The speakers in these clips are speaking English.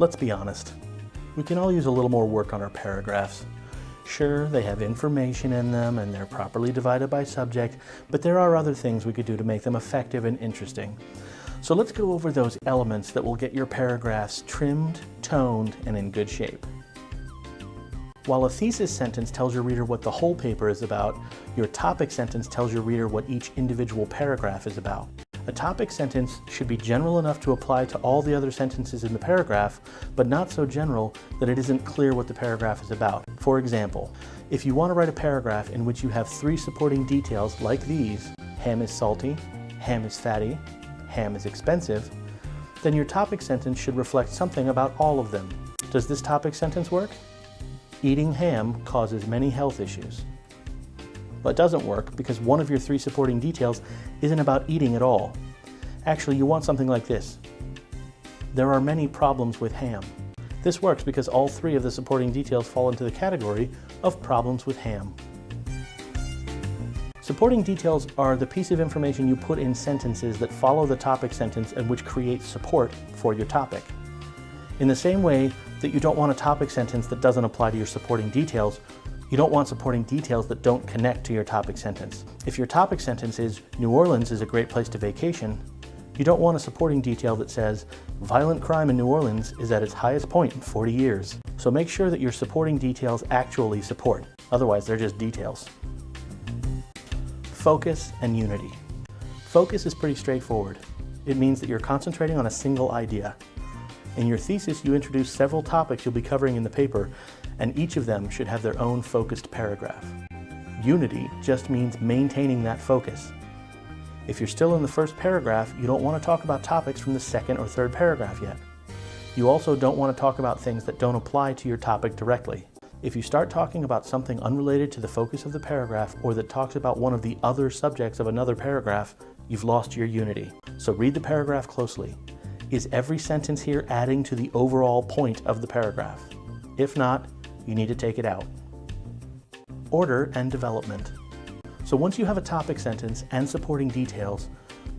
Let's be honest. We can all use a little more work on our paragraphs. Sure, they have information in them and they're properly divided by subject, but there are other things we could do to make them effective and interesting. So let's go over those elements that will get your paragraphs trimmed, toned, and in good shape. While a thesis sentence tells your reader what the whole paper is about, your topic sentence tells your reader what each individual paragraph is about. A topic sentence should be general enough to apply to all the other sentences in the paragraph, but not so general that it isn't clear what the paragraph is about. For example, if you want to write a paragraph in which you have 3 supporting details like these, ham is salty, ham is fatty, ham is expensive, then your topic sentence should reflect something about all of them. Does this topic sentence work? Eating ham causes many health issues. But it doesn't work because one of your 3 supporting details isn't about eating at all. Actually, you want something like this. There are many problems with ham. This works because all 3 of the supporting details fall into the category of problems with ham. Supporting details are the piece of information you put in sentences that follow the topic sentence and which creates support for your topic. In the same way that you don't want a topic sentence that doesn't apply to your supporting details, you don't want supporting details that don't connect to your topic sentence. If your topic sentence is, New Orleans is a great place to vacation, you don't want a supporting detail that says, violent crime in New Orleans is at its highest point in 40 years. So make sure that your supporting details actually support. Otherwise, they're just details. Focus and unity. Focus is pretty straightforward. It means that you're concentrating on a single idea. In your thesis, you introduce several topics you'll be covering in the paper, and each of them should have their own focused paragraph. Unity just means maintaining that focus. If you're still in the first paragraph, you don't want to talk about topics from the second or third paragraph yet. You also don't want to talk about things that don't apply to your topic directly. If you start talking about something unrelated to the focus of the paragraph or that talks about one of the other subjects of another paragraph, you've lost your unity. So read the paragraph closely. Is every sentence here adding to the overall point of the paragraph? If not, you need to take it out. Order and development. So once you have a topic sentence and supporting details,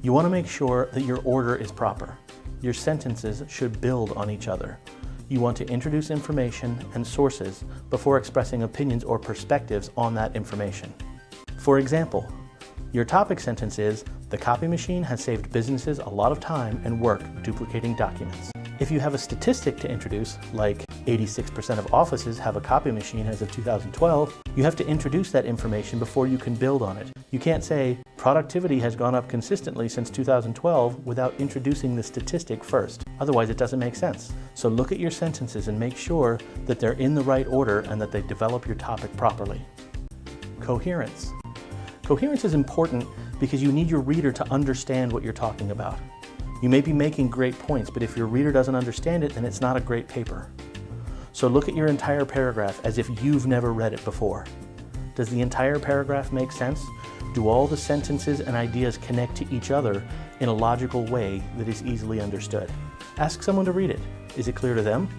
you want to make sure that your order is proper. Your sentences should build on each other. You want to introduce information and sources before expressing opinions or perspectives on that information. For example, your topic sentence is, the copy machine has saved businesses a lot of time and work duplicating documents. If you have a statistic to introduce, like 86% of offices have a copy machine as of 2012, you have to introduce that information before you can build on it. You can't say, productivity has gone up consistently since 2012 without introducing the statistic first. Otherwise, it doesn't make sense. So look at your sentences and make sure that they're in the right order and that they develop your topic properly. Coherence. Coherence is important because you need your reader to understand what you're talking about. You may be making great points, but if your reader doesn't understand it, then it's not a great paper. So look at your entire paragraph as if you've never read it before. Does the entire paragraph make sense? Do all the sentences and ideas connect to each other in a logical way that is easily understood? Ask someone to read it. Is it clear to them?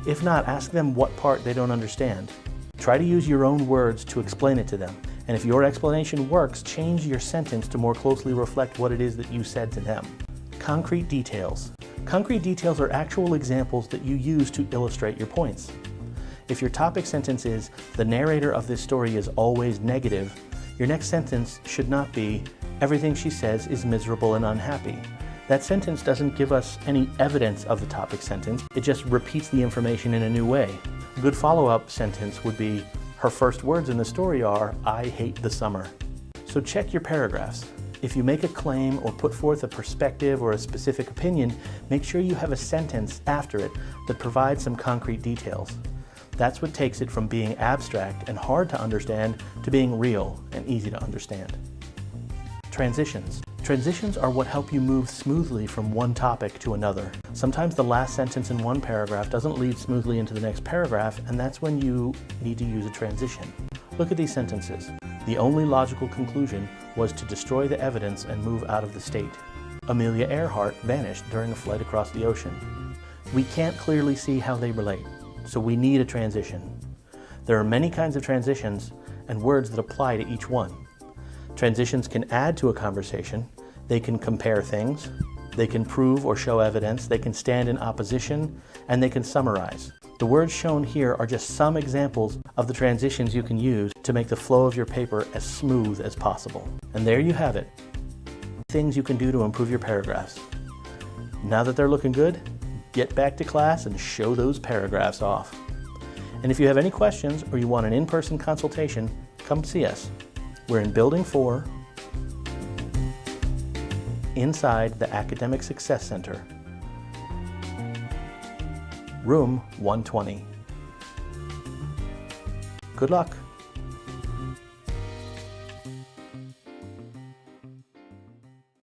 If not, ask them what part they don't understand. Try to use your own words to explain it to them. And if your explanation works, change your sentence to more closely reflect what it is that you said to them. Concrete details. Concrete details are actual examples that you use to illustrate your points. If your topic sentence is, the narrator of this story is always negative, your next sentence should not be, everything she says is miserable and unhappy. That sentence doesn't give us any evidence of the topic sentence, it just repeats the information in a new way. A good follow-up sentence would be, her first words in the story are, I hate the summer. So check your paragraphs. If you make a claim or put forth a perspective or a specific opinion, make sure you have a sentence after it that provides some concrete details. That's what takes it from being abstract and hard to understand to being real and easy to understand. Transitions. Transitions are what help you move smoothly from one topic to another. Sometimes the last sentence in one paragraph doesn't lead smoothly into the next paragraph, and that's when you need to use a transition. Look at these sentences. The only logical conclusion was to destroy the evidence and move out of the state. Amelia Earhart vanished during a flight across the ocean. We can't clearly see how they relate, so we need a transition. There are many kinds of transitions and words that apply to each one. Transitions can add to a conversation, they can compare things, They can prove or show evidence, they can stand in opposition, and they can summarize. The words shown here are just some examples of the transitions you can use to make the flow of your paper as smooth as possible. And there you have it. Things you can do to improve your paragraphs. Now that they're looking good, get back to class and show those paragraphs off. And if you have any questions or you want an in-person consultation, come see us. We're in Building 4, inside the Academic Success Center, room 120. Good luck.